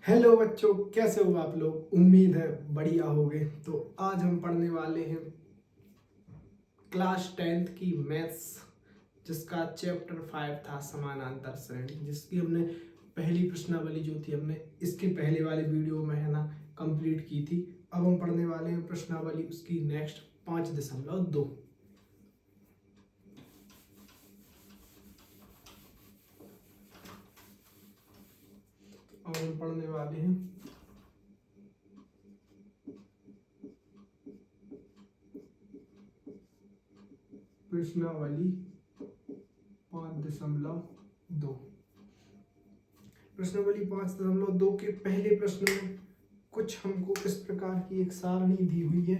Hello बच्चों, कैसे हो आप लोग। उम्मीद है बढ़िया होगे। तो आज हम पढ़ने वाले हैं क्लास 10th की मैथ्स, जिसका चैप्टर 5 था समानांतर श्रेणी, जिसकी हमने पहली प्रश्नावली जो थी हमने इसके पहले वाले वीडियो में है ना कंप्लीट की थी। अब हम पढ़ने वाले हैं प्रश्नावली उसकी नेक्स्ट 5.2। अब हम पढ़ने वाले हैं प्रश्नावली 5.2। प्रश्नावली 5.2 के पहले प्रश्न में कुछ हमको इस प्रकार की एक सारणी दी हुई है,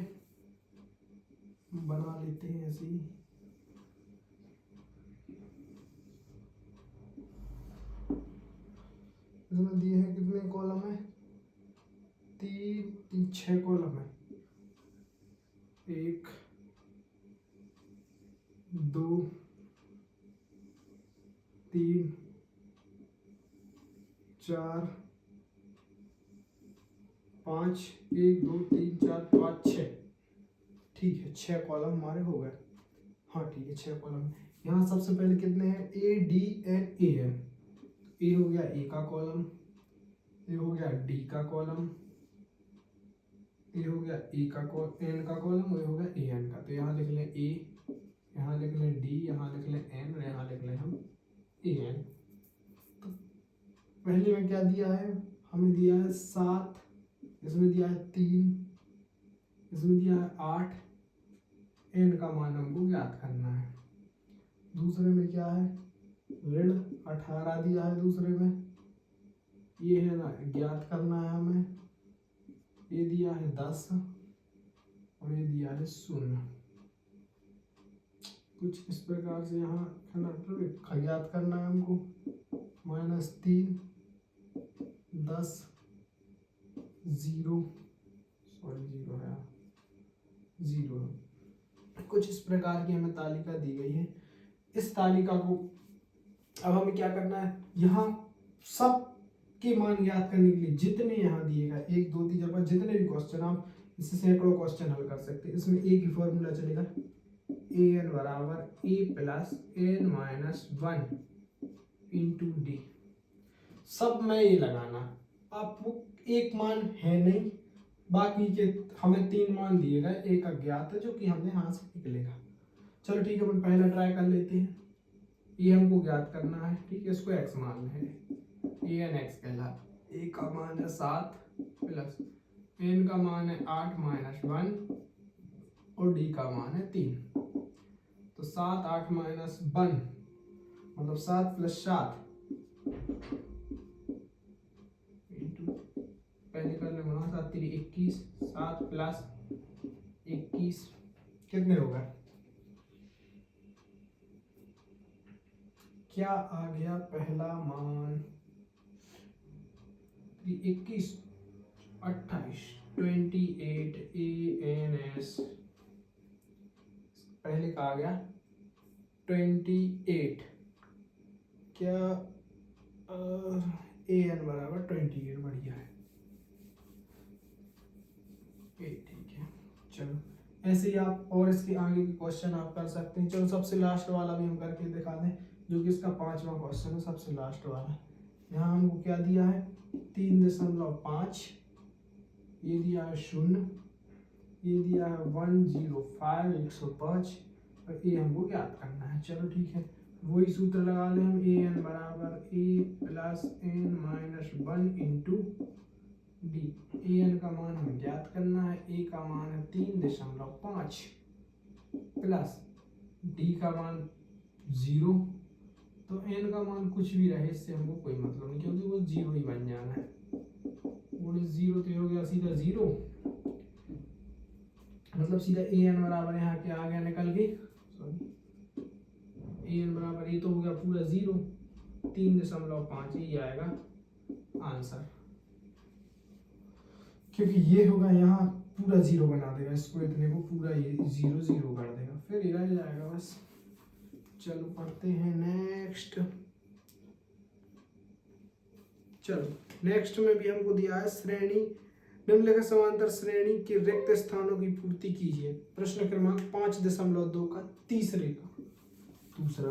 बना लेते हैं ऐसे ही। इसमें दिए हैं कितने कॉलम है, 6 कॉलम है। 1 2 3 4 5 1 2 3 4 5 6। ठीक है, 6 कॉलम हमारे हो गए। हाँ ठीक है, 6 कॉलम। यहाँ सबसे पहले कितने हैं, A D N A N. A हो गया ए का कॉलम, ए हो गया डी का कॉलम, ए हो गया ए का एन का कॉलम, ए हो गया ए एन का। तो यहाँ लिख लें ए, यहाँ लिख लें डी, यहाँ लिख लें एन और यहाँ लिख लें हम ए एन। तो पहले में क्या दिया है, हमें दिया है 7, इसमें दिया है 3, इसमें दिया है 8। एन का मान हमको ज्ञात करना है। दूसरे में क्या है, ऋण 18 दिया है दूसरे में, ये है ना ज्ञात करना है हमें। ये दिया है 10 और ये दिया है 0। कुछ इस प्रकार से यहाँ है ना ज्ञात करना है हमको। -3 10 0, सॉरी 0 है, 0। कुछ इस प्रकार की हमें तालिका दी गई है। इस तालिका को अब हमें क्या करना है, यहाँ सब के मान ज्ञात करने के लिए जितने यहाँ दिए गए 1 2 3 4 जितने भी क्वेश्चन, आप इससे सैकड़ों क्वेश्चन हल कर सकते हैं। इसमें एक ही फॉर्मूला चलेगा, ए एन बराबर A plus N minus 1 into D. सब में ये लगाना, आपको एक मान है नहीं, बाकी के हमें 3 मान दिए गए, एक अज्ञात है जो कि हमने यहाँ से निकलेगा। चलो ठीक है, अपन पहला ट्राई कर लेते हैं। ये हमको ज्ञात करना है, ठीक है, इसको x मान है, ए एन एक्स कहलाता। ए का मान है 7 प्लस एन का मान है 8 माइनस 1 और डी का मान है 3। तो 7 8 माइनस 1 मतलब 7 प्लस 7 पहले कर ले बना 7 3 21, 7 प्लस 21 कितने होगा, क्या आ गया पहला मान, 21 28 28 ANS। पहले का आ गया 28, क्या AN बराबर 28, बढ़िया है, ठीक है। चलो ऐसे ही आप और इसके आगे के क्वेश्चन आप कर सकते हैं। चलो सबसे लास्ट वाला भी हम करके दिखा दें, जो कि इसका 5वां क्वेश्चन है, सबसे लास्ट वाला। यहाँ हमको क्या दिया है, 3.5, ये दिया है 0, ये दिया है 105 105 और ये हमको ज्ञात करना है। चलो ठीक है, वही सूत्र लगा लें हम, ए एन बराबर A plus N minus 1 into D. A N का मान हमें ज्ञात करना है, ए का मान है 3.5 प्लस डी का मान 0। तो एन का मान कुछ भी रहे, इससे हमको कोई मतलब नहीं, क्योंकि वो 0 ही बन जाना है। वो 0 तो हो गया सीधा 0, मतलब सीधा ए एन बराबर यहाँ के आ गया निकल के, ए एन बराबर ये तो हो गया पूरा 0, 3.5 ही आएगा आंसर, क्योंकि ये होगा यहाँ पूरा 0 बना देगा इसको, इतने को पूरा ये 0 0 कर देगा, फिर इधर जाएगा बस। चलो पढ़ते हैं नेक्स्ट। चलो नेक्स्ट में भी हमको दिया है श्रेणी निम्नलिखित समांतर श्रेणी के रिक्त स्थानों की पूर्ति कीजिए। प्रश्न क्रमांक 5.2 का तीसरे का दूसरा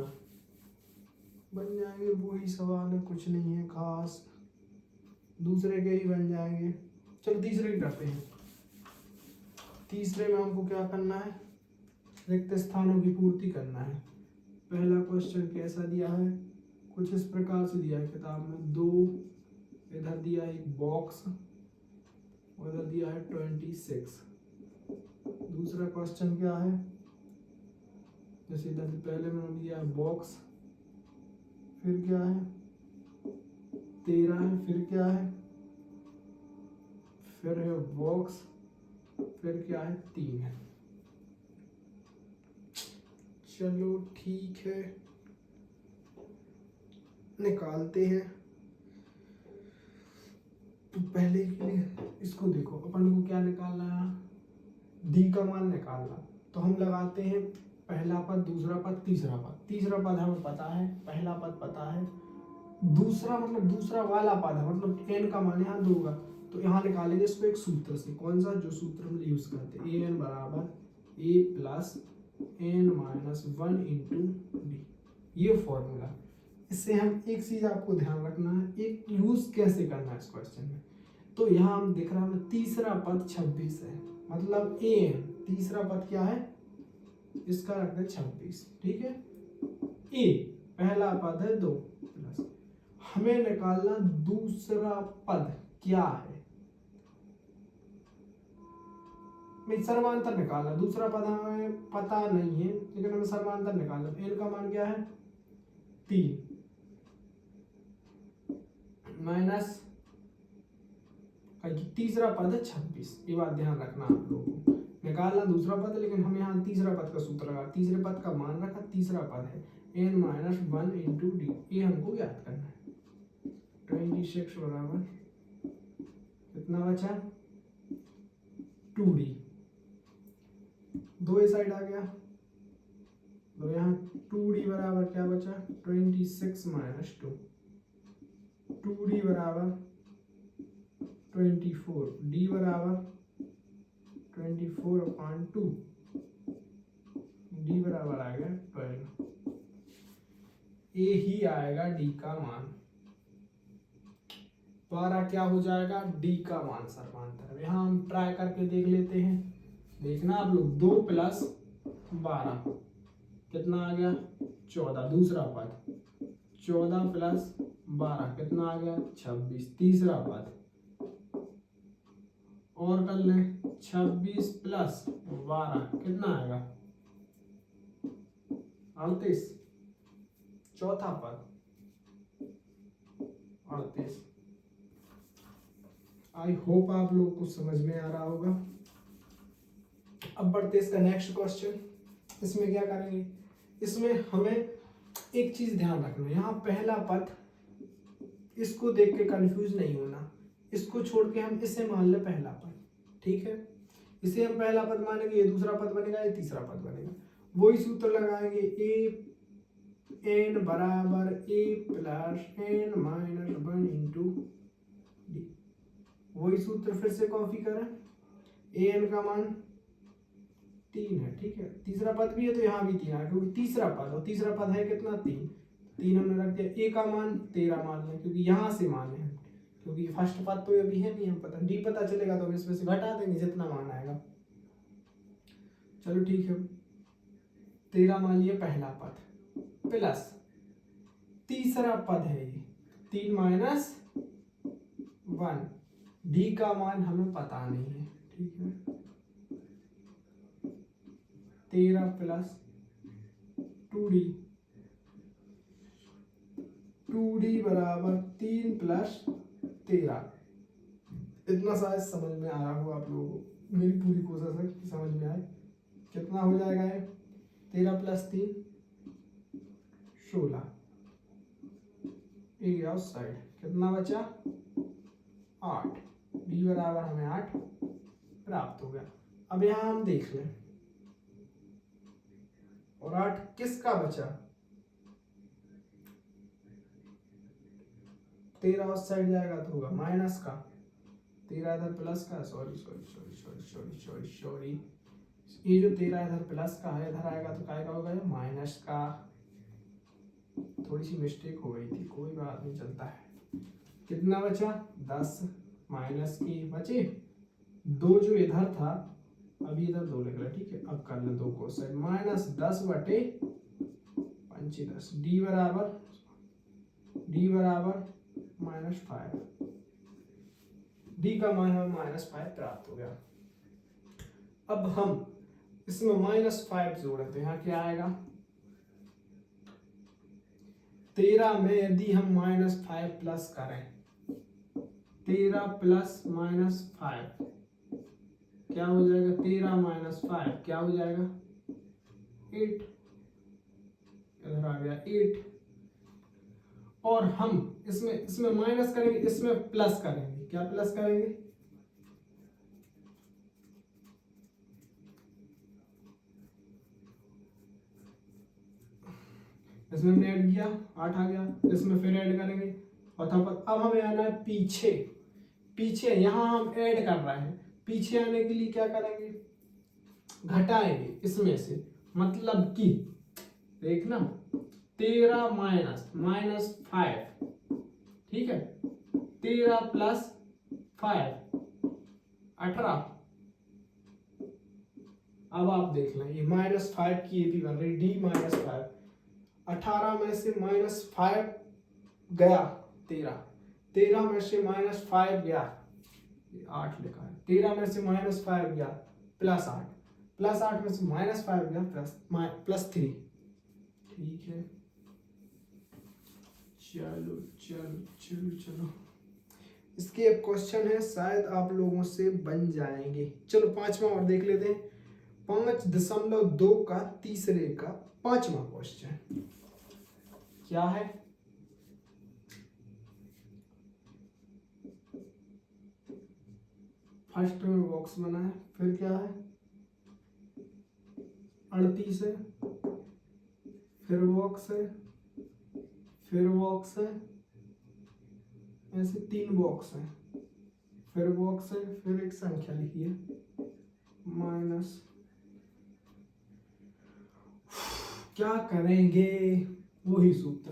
बन जाएंगे। वही सवाल है, कुछ नहीं है खास, दूसरे के ही बन जाएंगे। चलो तीसरे की करते हैं। तीसरे में हमको क्या करना है, रिक्त स्थानों की पूर्ति करना है। पहला क्वेश्चन कैसा दिया है, कुछ इस प्रकार से दिया है किताब में। 2 इधर दिया है एक बॉक्स, उधर दिया है 26। दूसरा क्वेश्चन क्या है, जैसे इधर से पहले मैंने दिया है बॉक्स, फिर क्या है 13 है, फिर क्या है, फिर है बॉक्स, फिर क्या है 3 है। चलो ठीक है, निकालते हैं। तो पहले के लिए इसको देखो, अपन को क्या निकालना है, डी का मान निकालना। तो हम लगाते हैं पहला पद, दूसरा पद, तीसरा पद। तीसरा पद हमें पता है, पहला पद पता है, दूसरा मतलब दूसरा वाला पद है, मतलब एन का मान यहाँ 2 होगा। तो यहाँ निकालेंगे इसको एक सूत्र से। कौन सा, जो सूत्र हम यूज करते हैं, ए एन बराबर A plus N minus 1 into D, ये फॉर्मूला। इससे हम एक चीज आपको ध्यान रखना है, एक यूज कैसे करना है इस क्वेश्चन में। तो यहाँ हम देख रहा हमें तीसरा पद 26 है, मतलब ए एन, तीसरा पद क्या है, इसका रखते हैं 26, ठीक है। ए पहला पद है 2 प्लस, हमें निकालना दूसरा पद क्या है, सर्वांतर निकालना। दूसरा पद हमें पता नहीं है, लेकिन हमें सर्वांतर निकालना। एन का मान क्या है 3 माइनस, तीसरा पद है 26। ये बात ध्यान रखना आप लोगों को, निकालना दूसरा पद, लेकिन हम यहाँ तीसरा पद का सूत्र लगा, तीसरे पद का मान रखा, तीसरा पद है एन माइनस 1 इंटू डी, ये हमको याद करना है। 26 बराबर कितना बचा 2d, 2 इस साइड आ गया, तो यहाँ 2d बराबर क्या बचा 26 माइनस 2, 2d बराबर 24, d बराबर 24/2, d बराबर आ गया 12। ए ही आएगा डी का मान। 12 क्या हो जाएगा, डी का मान सर्वांतर। यहाँ हम ट्राई करके देख लेते हैं, देखना आप लोग। 2 प्लस 12 कितना आ गया 14, दूसरा पद 14 प्लस 12 कितना आ गया 26, तीसरा पद और कर लें 26 प्लस 12 कितना आएगा 38, चौथा पद 38। आई होप आप लोगों को समझ में आ रहा होगा। अब बढ़ते इसका नेक्स्ट क्वेश्चन। इसमें क्या करेंगे, इसमें हमें एक चीज ध्यान रखना है, यहाँ पहला पद, इसको देख के कंफ्यूज नहीं होना, इसको छोड़ के हम इसे मान ले पहला पद, ठीक है। इसे हम पहला पद मानेंगे, ये दूसरा पद बनेगा, ये तीसरा पद बनेगा। वही सूत्र लगाएंगे, ए एन बराबर A plus N minus 1 into D. वही सूत्र फिर से कॉपी करें, ए एन का मान 3 है, ठीक है। तीसरा पद भी है तो यहाँ भी 3 है, क्योंकि तीसरा पद, और तीसरा पद है कितना 3 हमने रख दिया। ए का मान 13 मान लें, क्योंकि यहाँ से माने हैं, क्योंकि फर्स्ट पद तो अभी है नहीं, हम पता डी पता चलेगा तो हम इसमें से घटा देंगे जितना मान आएगा। चलो ठीक है, 13 मान लिया पहला पद, प्लस तीसरा पद है ये 3 माइनस 1, डी का मान हमें पता नहीं है, ठीक है। 13 प्लस 2d, 2d बराबर 3 प्लस 13। इतना शायद समझ में आ रहा हो आप लोगों को, मेरी पूरी कोशिश है कि समझ में आए। कितना हो जाएगा ये 13 प्लस 3 16, ये गया उस साइड, कितना बचा 8, डी बराबर हमें 8 प्राप्त हो गया। अब यहाँ हम देख लें, और 8 किसका बचा 13 उस साइड जाएगा तो होगा माइनस का, 13 इधर प्लस का, sorry sorry sorry sorry sorry sorry sorry, ये जो 13 इधर प्लस का है इधर आएगा तो क्या होगा, ये माइनस का। थोड़ी सी मिस्टेक हो गई थी, कोई बात नहीं, चलता है। कितना बचा, 10 माइनस के बचे 2 जो इधर था, अभी इधर 2 लिख रहा, ठीक है। अब कर ले 2 को साइड, माइनस 10 बटे 5 डी बराबर -5, डी का मान हमें -5 प्राप्त हो गया। अब हम इसमें -5 जोड़ते हैं, यहाँ क्या आएगा, 13 में यदि हम -5 प्लस करें, 13 प्लस -5 क्या हो जाएगा, 13 -5 क्या हो जाएगा, 8, इधर आ गया 8। और हम इसमें माइनस करेंगे, इसमें प्लस करेंगे, क्या प्लस करेंगे, इसमें हमने ऐड किया 8 आ गया, इसमें फिर ऐड करेंगे चौथा पद। अब हमें आना है पीछे, पीछे यहाँ हम ऐड कर रहे हैं, पीछे आने के लिए क्या करेंगे, घटाएंगे इसमें से, मतलब कि देखना 13 -5, ठीक है, 13 प्लस 5 18। अब आप देख लें, ये -5 की ये भी बन रही, डी -5, 18 में से -5 गया 13 में से -5 गया, 8 लिखा है, 13 में से -5 गया +8, +8 में से -5 गया +3, ठीक है। चलो चलो चलो चलो, इसके एक क्वेश्चन है, शायद आप लोगों से बन जाएंगे। चलो 5वां और देख लेते हैं, 5.2 का तीसरे का 5वां क्वेश्चन क्या है, फर्स्ट में बॉक्स बना है, फिर क्या है 38 है, फिर बॉक्स है, फिर बॉक्स है, ऐसे 3 बॉक्स हैं, फिर बॉक्स है, फिर एक संख्या लिखी है माइनस। क्या करेंगे, वही सूत्र,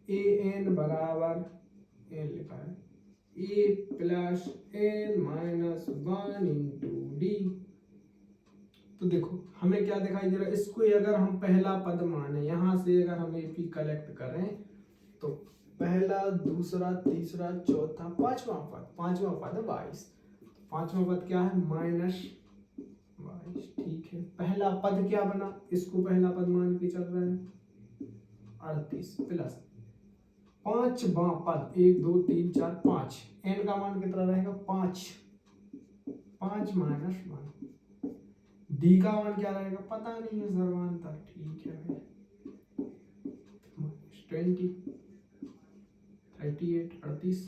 an बराबर n लिखा है, a plus n minus 1 into D. तो देखो हमें क्या दिखाई दे रहा है, इसको अगर हम पहला पद माने, यहां से अगर हम AP कलेक्ट करें तो पहला, दूसरा, तीसरा, चौथा, पांचवा पद 22, पांचवा पद क्या है -22, ठीक है। पहला पद क्या बना, इसको पहला पद मान के चल रहे हैं 38 प्लस पांचवा पद 1 2 3 4 5, n का मान कितना रहेगा 5, 5 - 1, डी का मान क्या रहेगा पता नहीं है सर्वांतर, ठीक है भाई 20 38 38,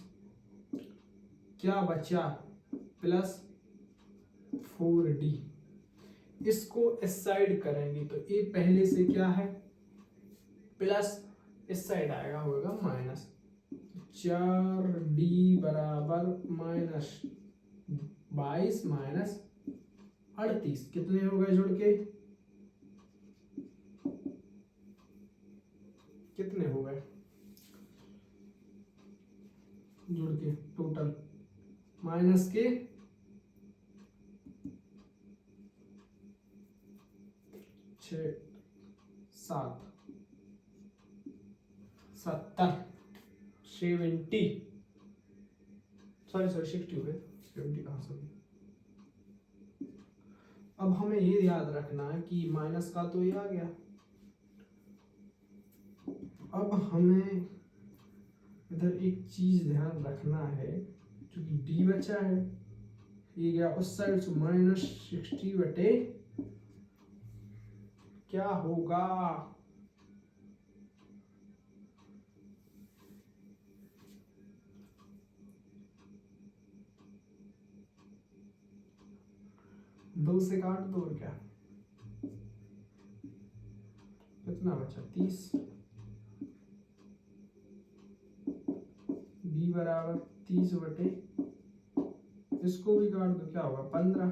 क्या बचा +4d, इसको इस साइड करेंगे तो ये पहले से क्या है प्लस, इस साइड आएगा होगा माइनस, 4d बराबर -22 माइनस 38, कितने हो गए जुड़ के, कितने हो गए जुड़ के टोटल, माइनस के 6 7 70 70, सॉरी 60 हो गए, 70 कहाँ से। अब हमें ये याद रखना है कि माइनस का तो ये आ गया, अब हमें इधर एक चीज ध्यान रखना है, क्योंकि डी बचा है, ये गया उस साइड से -60 बटे क्या होगा, दो से काट दो और क्या, कितना बचा 30, d बराबर 30 बटे, इसको भी काट दो, क्या होगा 15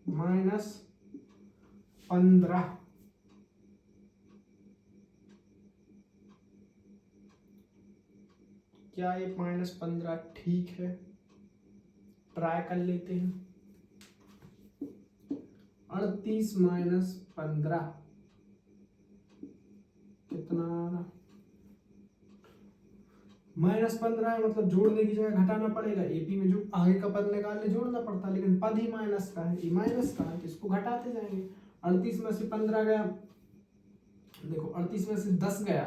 माइनस 15। क्या ये -15 ठीक है? ट्राई कर लेते हैं। 38 माइनस 15 कितना आ रहा? -15 है, मतलब जोड़ने की जगह घटाना पड़ेगा। एपी में जो आगे का पद निकालने जोड़ना पड़ता है, लेकिन पद ही माइनस का है, ये माइनस का है, इसको घटाते जाएंगे। 38 में से 15 गया, देखो 38 में से 10 गया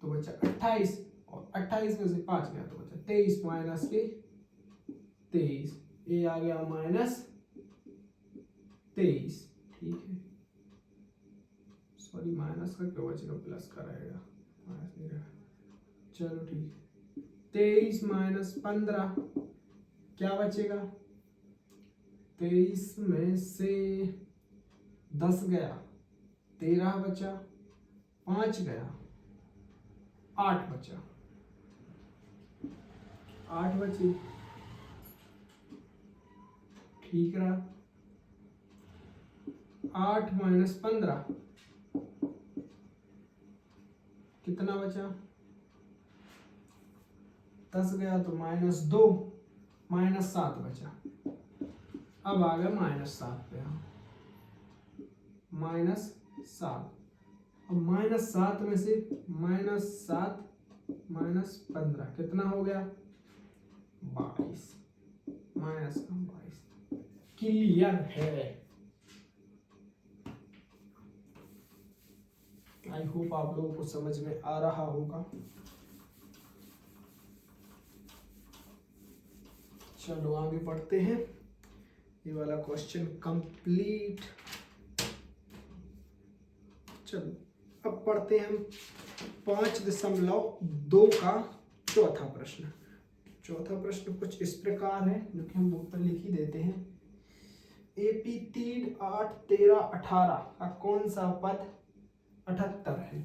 तो बचा 28, और 28 में से 5 गया तो बचा 23 माइनस के 23, ये आ गया -23। ठीक है, सॉरी माइनस का क्यों बचेगा, प्लस का रहेगा, माइनस नहीं रहेगा। चलो ठीक है, 23 माइनस 15 क्या बचेगा? 23 में से 10 गया, 13 बचा, 5 गया, 8 बचा, 8 बची, ठीक रहा। 8 माइनस 15 कितना बचा? 10 गया तो -2, -7 बचा। अब आ गया -7 पे, -7। अब -7 में से -7 -15 कितना हो गया? 22, -22। क्लियर है? आई होप आप लोगों को समझ में आ रहा होगा। चलो आगे बढ़ते हैं, ये वाला क्वेश्चन कंप्लीट। चलो अब पढ़ते हैं हम 5.2 का चौथा प्रश्न। चौथा प्रश्न कुछ इस प्रकार है, जो कि हम बोर्ड पर लिख ही देते हैं। AP 3, 8, 13, 18 का कौन सा पद 78 है?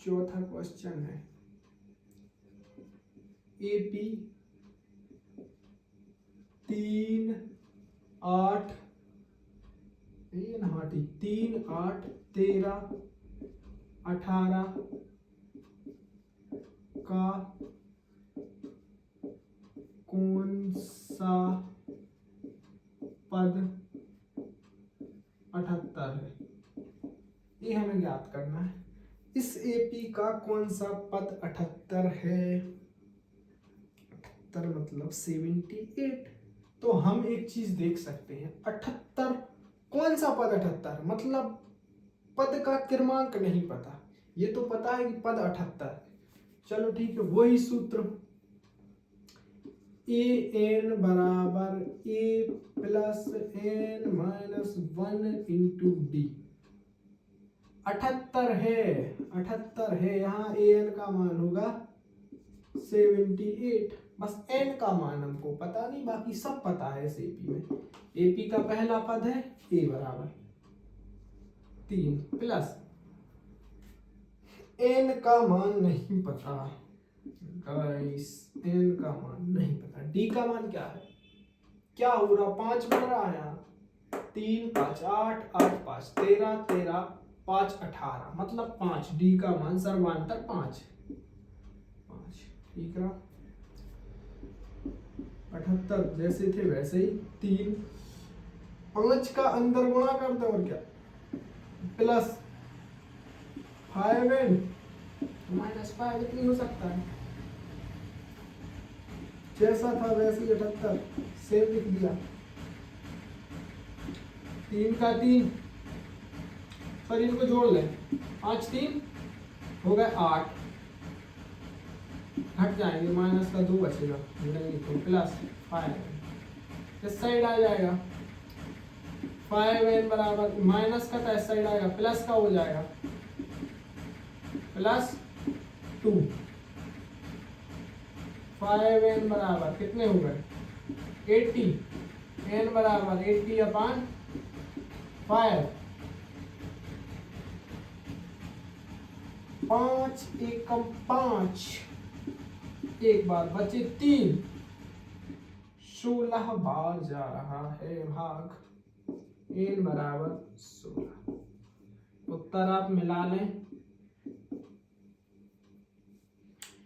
चौथा क्वेश्चन है, AP 3, 8, 3, 8, 13, 18 का कौन सा पद 78 है? ये हमें ज्ञात करना है। इस एपी का कौन सा पद 78 है? 78 मतलब 78। तो हम एक चीज देख सकते हैं, 78 कौन सा पद 78, मतलब पद का क्रमांक नहीं पता, ये तो पता है कि पद 78। चलो ठीक है, वही सूत्र an बराबर a plus n minus 1 into D. 78 है, 78 है, यहाँ an का मान होगा 78। बस n का मान हमको पता नहीं, बाकी सब पता है इस एपी में। एपी का पहला पद है a बराबर 3 प्लस n का मान नहीं पता गाइस, n का मान नहीं पता। d का मान क्या है, क्या हो रहा, 5 बन रहा है यहाँ, 3, 5, 8, 8, 5, 13, 13, 5, 18 मतलब 5। d का मान सर्वांतर 5, ठीक रहा। 78 जैसे थे वैसे ही, 3, 5 का अंदर गुणा कर दो और क्या, प्लस 5n -5 इतनी हो सकता है। जैसा था वैसे ही 78 सेम लिख दिया। 3 का 3, पर इनको जोड़ लें, 5 3 हो गए 8, घट जाएंगे, माइनस का 2 बचेगा, तो प्लस 5 इस साइड आ जाएगा। 5n बराबर माइनस का इस साइड आएगा, प्लस का हो जाएगा, प्लस 2। 5n बराबर कितने हो गए 80, n बराबर 80/5 5 एकम 5, एक बार बचे 3, 16 बार जा रहा है भाग, n बराबर 16। उत्तर आप मिला लें,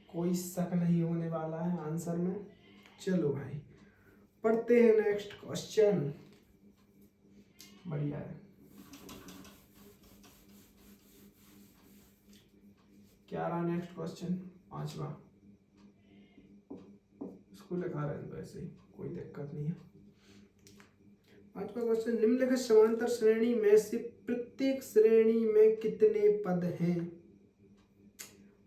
कोई शक नहीं होने वाला है आंसर में। चलो भाई पढ़ते हैं नेक्स्ट क्वेश्चन। बढ़िया है। क्या रहा नेक्स्ट क्वेश्चन? 5वां, इसको लिखा रहे हैं वैसे ही, कोई दिक्कत नहीं है। 5वां क्वेश्चन, निम्नलिखित समांतर श्रेणी में से प्रत्येक श्रेणी में कितने पद हैं?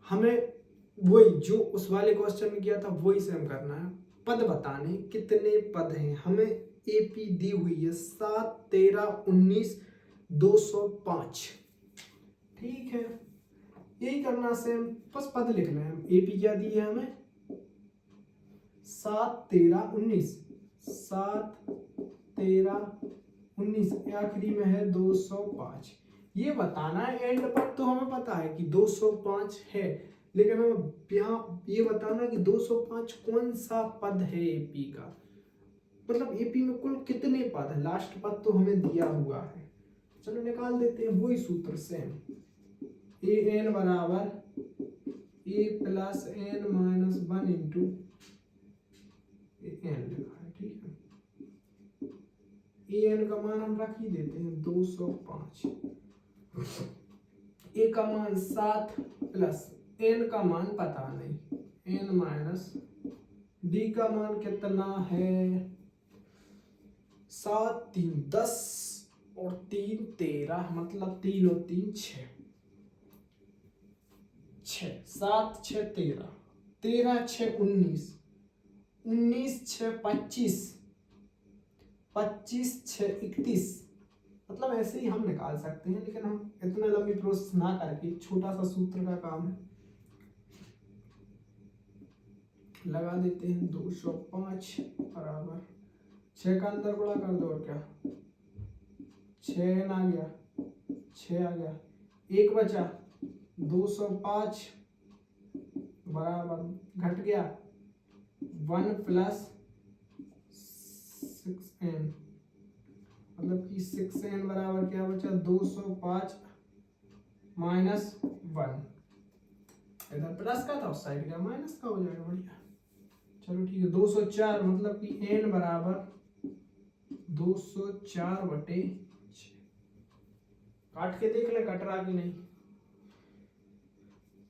हमें वही जो उस वाले क्वेश्चन में किया था वही सेम करना है। पद बताने कितने पद हैं, हमें एपी दी हुई है 7, 13, 19, 205। ठीक है, यही करना सेम, बस पद लिखना है। एपी क्या दी है हमें? 7, 13, 19, 7, 13, 19, आखिरी में है 205। ये बताना है, एंड पर तो हमें पता है कि 205 है, लेकिन हमें यहाँ ये बताना है कि 205 कौन सा पद है एपी का, मतलब एपी में कुल कितने पद है। लास्ट पद तो हमें दिया हुआ है, चलो निकाल देते हैं वही सूत्र से। ए एन बराबर A plus N minus 1 into N लिखा है, ठीक है। ए एन का मान हम रख ही देते हैं 205, ए का मान 7 प्लस एन का मान पता नहीं, एन माइनस डी का मान कितना है? 7, 3, 10 और 3, 13, मतलब 3 और 3 6, 7, 6, 13, 13, 6, 19, 19, 6, 25, 25, 6, 31, मतलब ऐसे ही हम निकाल सकते हैं, लेकिन हम इतना लंबी प्रोसेस ना करके छोटा सा सूत्र का काम है, लगा देते हैं। 205 बराबर 6 का अंदर गुणा कर दो, और क्या 6 आ गया, 6 आ गया, एक बचा, 205 बराबर घट गया 1 प्लस 6n, मतलब कि 6n बराबर क्या बचा? 205 माइनस 1, इधर प्लस का था उस साइड का माइनस का हो जाएगा, बढ़िया। चलो ठीक है, 204, मतलब कि n बराबर 204 बटे 6। काट के देख ले कट रहा कि नहीं।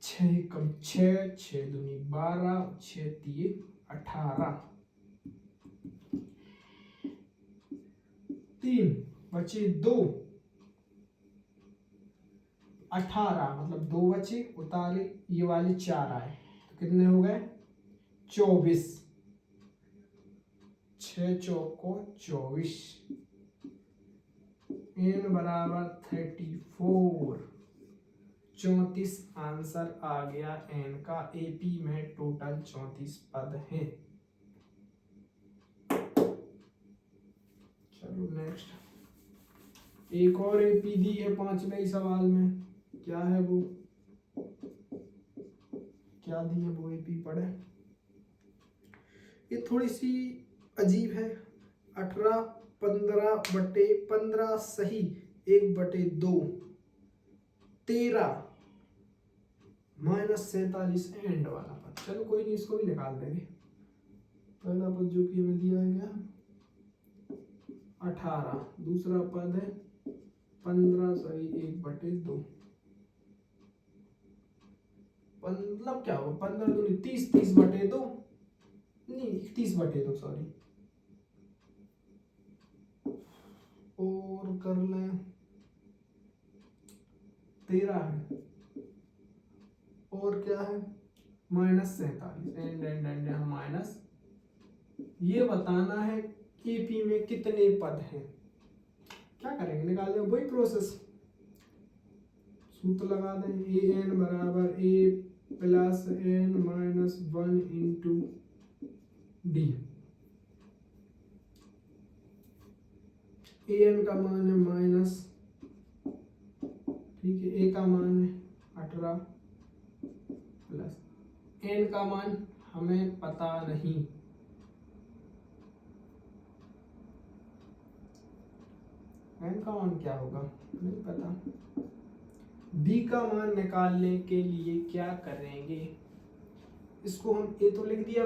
6 कम 6, 6 दूनी 12, 6 3 18, 3 बचे 2, 18, मतलब 2 बचे, उतारे ये वाले 4 आए, तो कितने हो गए? 24, 6 चौको 24, n बराबर 34, 34 आंसर आ गया n का। एपी में टोटल 34 पद हैं। चलो नेक्स्ट, एक और एपी दी है 5वें सवाल में, क्या है वो, क्या दी है वो एपी पढ़े। ये थोड़ी सी अजीब है। 18, 15 बटे 15 सही, 1 बटे 2, 13 माइनस 47 एंड वाला पद। चलो कोई नहीं, इसको भी निकाल देंगे। पहला पद जो कि हमें दिया है क्या? 18, दूसरा पद है 15 सही, 1 बटे 2, मतलब क्या हो, 15 दूनी 30, 30 बटे 2 नहीं 31 बटे 2, सॉरी, और कर लें 13 है, और क्या है minus 47, and and and minus. ये बताना है एपी में कितने पद हैं। क्या करेंगे, निकाल दें वही प्रोसेस, सूत्र लगा दें। ए एन बराबर A plus N minus 1 into D. A N का मान है माइनस, ठीक है, ए का मान है 18, प्लस n का मान हमें पता नहीं, n का मान क्या होगा नहीं पता। b का मान निकालने के लिए क्या करेंगे, इसको हम ए तो लिख दिया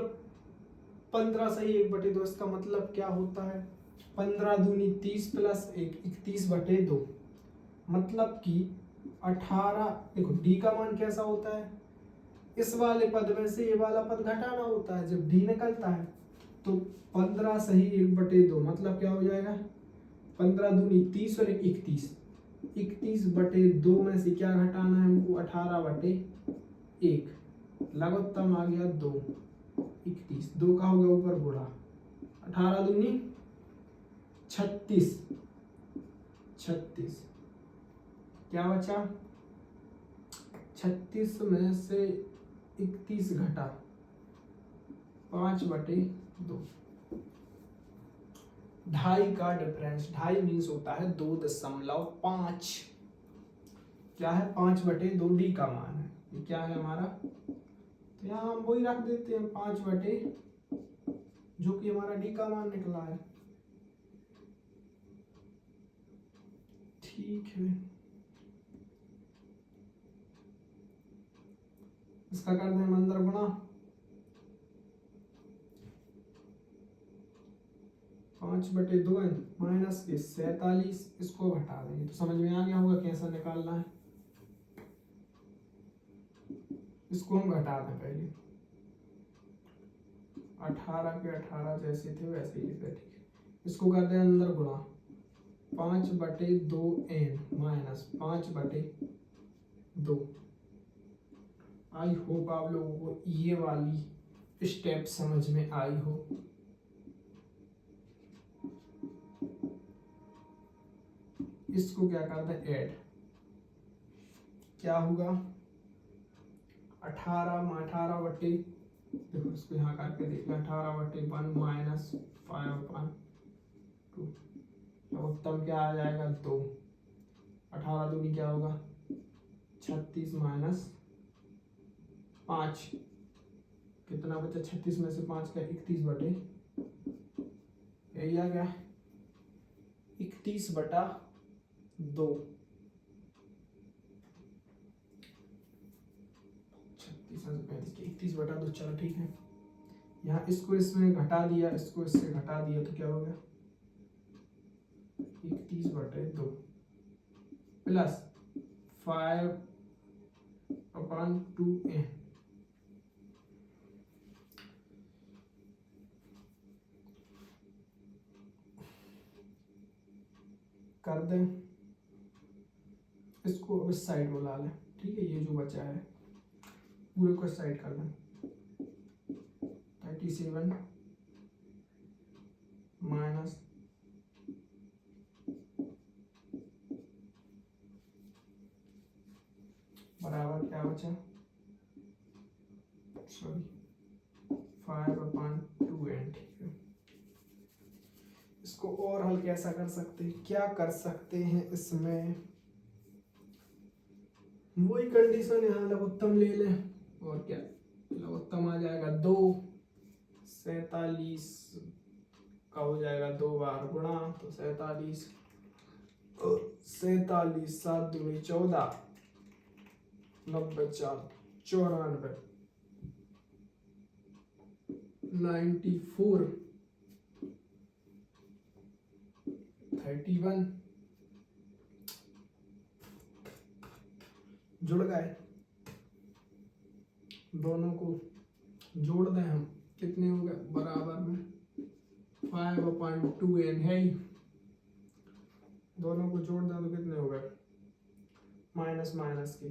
15 सही 1/2, इसका मतलब क्या होता है 15 दूनी 30 प्लस 1 31/2, मतलब कि 18। देखो डी का मान कैसा होता है, इस वाले पद में से ये वाला पद घटाना होता है, जब डी निकलता है तो 15 सही 1/2, मतलब क्या हो जाएगा 15 दूनी 30 और 31, 31/2 में से क्या घटाना है हमको 18/1, लघुत्तम आ गया 2, 31, 2 का होगा ऊपर गुणा, 18 दूनी 36, 36 क्या बचा 36 में से 31 घटा 5/2, 2.5 का डिफरेंस, 2.5 मीन्स होता है 2.5, क्या है 5/2 डी का मान है, ये क्या है हमारा, तो यहाँ हम वही रख देते हैं 5/, जो कि हमारा डी का मान निकला है। ठीक है, इसका कर दें अंदर गुणा, 5/2 माइनस के 47, इसको घटा देंगे तो समझ में आ गया होगा कैसा निकालना है। इसको हम घटा दें पहले, 18 के 18 जैसे थे वैसे ही लिखे, ठीक है। इसको कर दें अंदर गुणा, 5/2n माइनस 5/2। आई होप आप लोगों को ये वाली स्टेप समझ में आई हो। इसको क्या करते हैं ऐड, क्या होगा 18 देखो इसको यहाँ करके देख लें, 18/1 माइनस 5/2, उत्तम क्या आ जाएगा 2, 18 दूनी क्या होगा 36 माइनस 5, कितना बचा 36 में से 5 का 31/, यही आ गया 31/2, 36 में से 35 के 31/2, चलो ठीक है। यहाँ इसको इसमें घटा दिया, इसको इससे घटा दिया तो क्या हो गया 31/2 प्लस 5/2n, कर दें इसको, अब इस साइड को ला लें, ठीक है। ये जो बचा है पूरे को साइड कर दें, 37 माइनस बराबर क्या बचा, सॉरी 5/2n, ठीक है। इसको और हल कैसा कर सकते हैं, क्या कर सकते हैं इसमें, वही कंडीशन यहाँ लघुत्तम ले लें, और क्या लघुत्तम आ जाएगा 2, 47 का हो जाएगा 2 बार गुणा, तो 47 7 दूनी 14, 90 4 94, 94 31 जुड़ गए, दोनों को जोड़ दें हम, कितने हो गए बराबर में 5/2n है ही, दोनों को जोड़ दें तो कितने हो गए माइनस माइनस के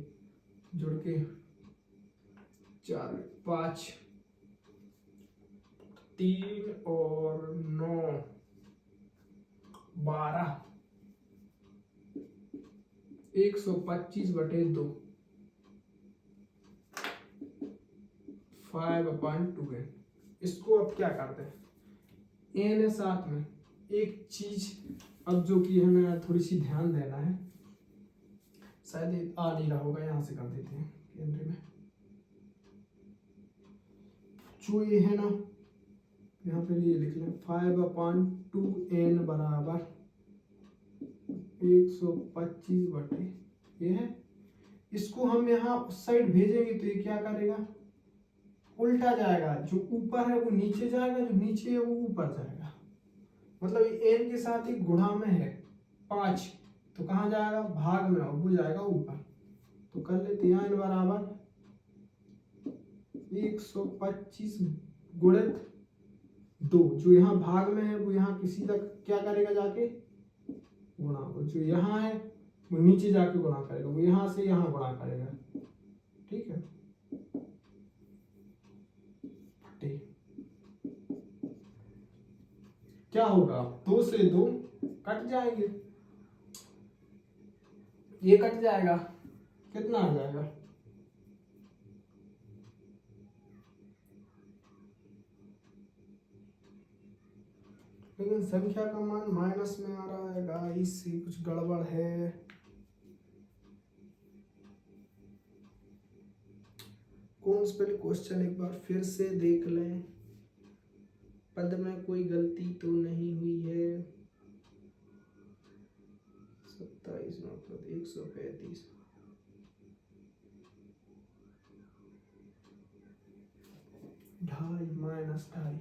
जुड़ के 4 5 3 और 9 12, 125/2, 5/2n। इसको अब क्या करते हैं, n है साथ में, एक चीज अब जो कि हमें थोड़ी सी ध्यान देना है, शायद आ नहीं रहा होगा, यहाँ से कर देते हैं केंद्र में, जो ये है ना, यहाँ पे लिए लिख लें 5/2n बराबर 125 ये है। इसको हम यहाँ उस साइड भेजेंगे तो ये क्या करेगा, उल्टा जाएगा, जो ऊपर है वो नीचे जाएगा, जो नीचे है वो ऊपर जाएगा। मतलब ये n के साथ ही गुणा में है 5, तो कहाँ जाएगा, भाग में, और वो जाएगा ऊपर। तो कर लेते हैं n बराबर 125 गुणित 2, जो यहाँ भाग में है वो यहाँ किसी तक क्या करेगा, जाके गुणा, और जो यहाँ है वो नीचे जाके गुणा करेगा, वो यहाँ से यहाँ गुणा करेगा। ठीक है, क्या होगा, 2 से 2 कट जाएंगे, ये कट जाएगा, कितना आ जाएगा, लेकिन संख्या का मान माइनस में आ रहा है गाइस, कुछ गड़बड़ है। कौन से पहले क्वेश्चन एक बार फिर से देख लें, पद में कोई गलती तो नहीं हुई है। 27 मतलब 135, ढाई माइनस ढाई,